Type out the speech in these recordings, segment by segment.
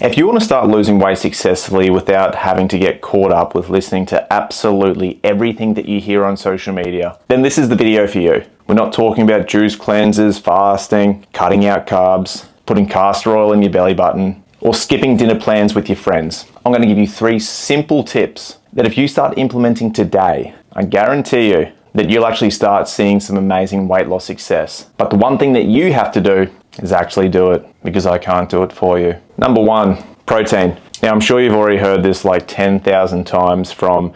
If you want to start losing weight successfully without having to get caught up with listening to absolutely everything that you hear on social media, then this is the video for you. We're not talking about juice cleanses, fasting, cutting out carbs, putting castor oil in your belly button, or skipping dinner plans with your friends. I'm going to give you 3 simple tips that if you start implementing today, I guarantee you that you'll actually start seeing some amazing weight loss success. But the one thing that you have to do is actually do it, because I can't do it for you. Number 1, protein. Now, I'm sure you've already heard this like 10,000 times from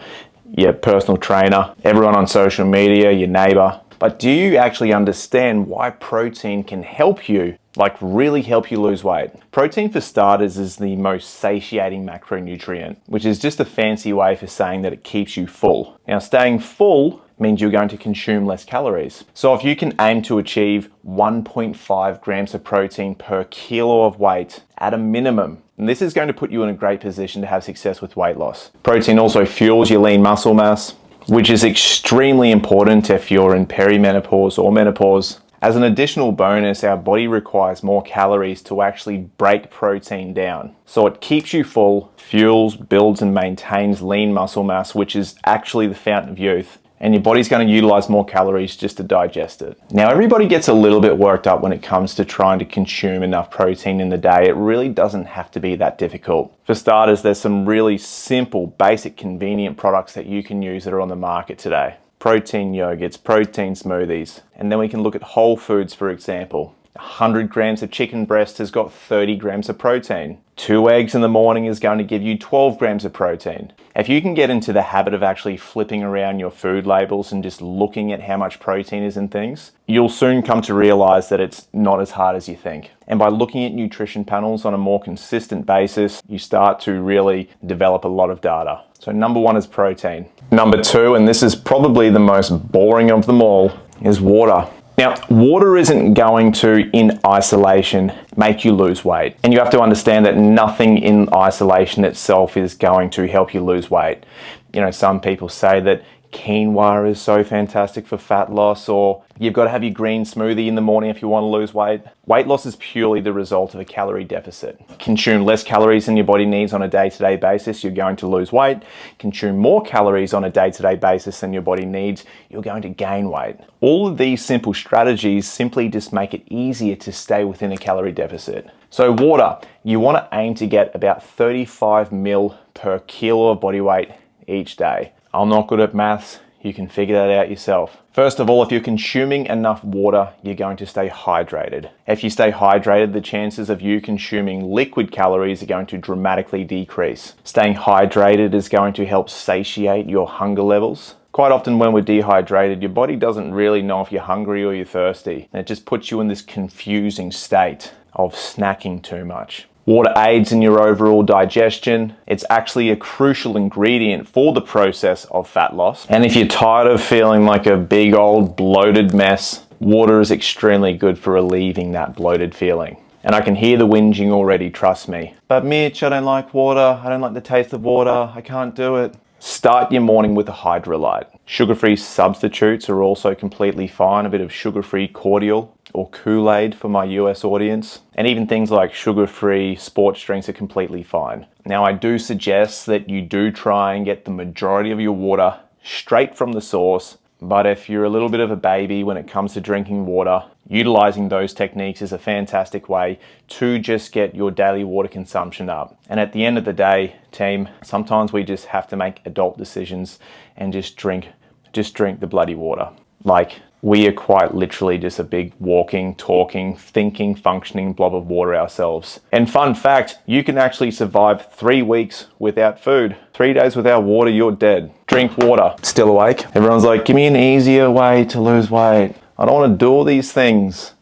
your personal trainer, everyone on social media, your neighbor. But do you actually understand why protein can help you, like really help you lose weight? Protein, for starters, is the most satiating macronutrient, which is just a fancy way for saying that it keeps you full. Now, staying full means you're going to consume less calories. So if you can aim to achieve 1.5 grams of protein per kilo of weight at a minimum, and this is going to put you in a great position to have success with weight loss. Protein also fuels your lean muscle mass, which is extremely important if you're in perimenopause or menopause. As an additional bonus, our body requires more calories to actually break protein down. So it keeps you full, fuels, builds and maintains lean muscle mass, which is actually the fountain of youth. And your body's going to utilize more calories just to digest it. Now, everybody gets a little bit worked up when it comes to trying to consume enough protein in the day. It really doesn't have to be that difficult. For starters, there's some really simple, basic, convenient products that you can use that are on the market today. Protein yogurts, protein smoothies, and then we can look at whole foods, for example. 100 grams of chicken breast has got 30 grams of protein. 2 eggs in the morning is going to give you 12 grams of protein. If you can get into the habit of actually flipping around your food labels and just looking at how much protein is in things, you'll soon come to realize that it's not as hard as you think. And by looking at nutrition panels on a more consistent basis, you start to really develop a lot of data. So number 1 is protein. Number 2, and this is probably the most boring of them all, is water. Now, water isn't going to, in isolation, make you lose weight. And you have to understand that nothing in isolation itself is going to help you lose weight. You know, some people say that quinoa is so fantastic for fat loss, or you've got to have your green smoothie in the morning if you want to lose weight. Weight loss is purely the result of a calorie deficit. Consume less calories than your body needs on a day-to-day basis, you're going to lose weight. Consume more calories on a day-to-day basis than your body needs, you're going to gain weight. All of these simple strategies simply just make it easier to stay within a calorie deficit. So water, you want to aim to get about 35 ml per kilo of body weight each day. I'm not good at maths, you can figure that out yourself. First of all, if you're consuming enough water, you're going to stay hydrated. If you stay hydrated, the chances of you consuming liquid calories are going to dramatically decrease. Staying hydrated is going to help satiate your hunger levels. Quite often when we're dehydrated, your body doesn't really know if you're hungry or you're thirsty. And it just puts you in this confusing state of snacking too much. Water aids in your overall digestion. It's actually a crucial ingredient for the process of fat loss. And if you're tired of feeling like a big old bloated mess, water is extremely good for relieving that bloated feeling. And I can hear the whinging already, trust me. But Mitch, I don't like water. I don't like the taste of water. I can't do it. Start your morning with a Hydralyte. Sugar-free substitutes are also completely fine. A bit of sugar-free cordial or Kool-Aid for my US audience. And even things like sugar-free sports drinks are completely fine. Now, I do suggest that you do try and get the majority of your water straight from the source. But if you're a little bit of a baby when it comes to drinking water, utilizing those techniques is a fantastic way to just get your daily water consumption up. And at the end of the day, team, sometimes we just have to make adult decisions and just drink the bloody water. Like, we are quite literally just a big walking, talking, thinking, functioning blob of water ourselves. And fun fact, you can actually survive 3 weeks without food. 3 days without water, you're dead. Drink water. Still awake? Everyone's like, give me an easier way to lose weight. I don't want to do all these things.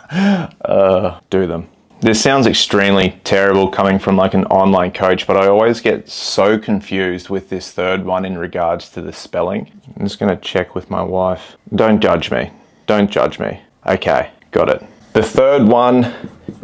Do them. This sounds extremely terrible coming from like an online coach, but I always get so confused with this third one in regards to the spelling. I'm just going to check with my wife. Don't judge me. Don't judge me. Okay, got it. The third one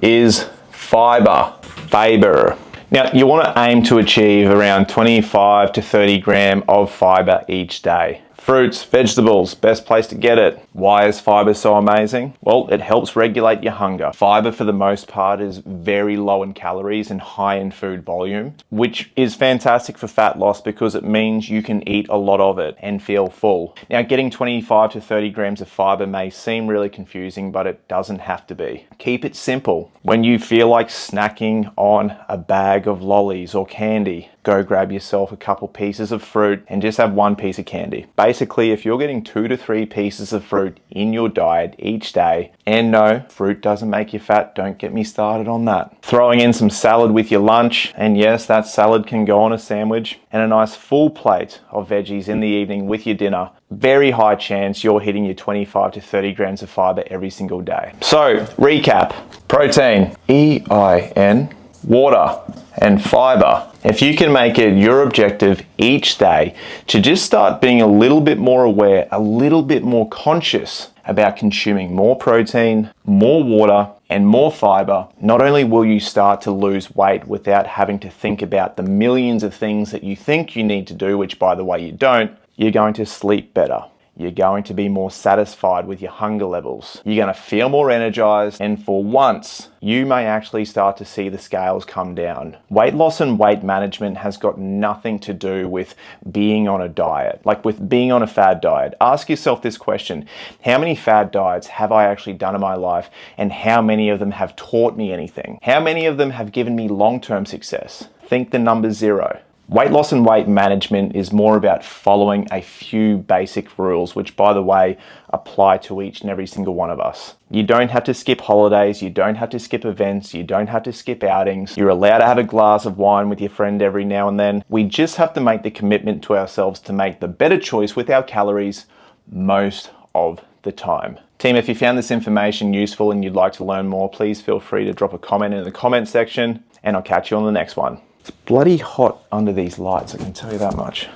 is fiber. Fiber. Now, you want to aim to achieve around 25 to 30 grams of fiber each day. Fruits, vegetables, best place to get it. Why is fiber so amazing? Well, it helps regulate your hunger. Fiber, for the most part, is very low in calories and high in food volume, which is fantastic for fat loss because it means you can eat a lot of it and feel full. Now, getting 25 to 30 grams of fiber may seem really confusing, but it doesn't have to be. Keep it simple. When you feel like snacking on a bag of lollies or candy, go grab yourself a couple pieces of fruit and just have one piece of candy. Basically, if you're getting 2 to 3 pieces of fruit in your diet each day, and no, fruit doesn't make you fat, don't get me started on that. Throwing in some salad with your lunch, and yes, that salad can go on a sandwich, and a nice full plate of veggies in the evening with your dinner, very high chance you're hitting your 25 to 30 grams of fiber every single day. So, recap: protein, EIN, water, and fiber. If you can make it your objective each day to just start being a little bit more aware, a little bit more conscious about consuming more protein, more water, and more fiber, not only will you start to lose weight without having to think about the millions of things that you think you need to do, which by the way you don't, you're going to sleep better. You're going to be more satisfied with your hunger levels. You're going to feel more energized, and for once, you may actually start to see the scales come down. Weight loss and weight management has got nothing to do with being on a diet, like with being on a fad diet. Ask yourself this question: how many fad diets have I actually done in my life, and how many of them have taught me anything? How many of them have given me long-term success? Think the number 0. Weight loss and weight management is more about following a few basic rules, which, by the way, apply to each and every single one of us. You don't have to skip holidays, you don't have to skip events, you don't have to skip outings. You're allowed to have a glass of wine with your friend every now and then. We just have to make the commitment to ourselves to make the better choice with our calories most of the time. Team, if you found this information useful and you'd like to learn more, please feel free to drop a comment in the comment section, and I'll catch you on the next one. It's bloody hot under these lights, I can tell you that much.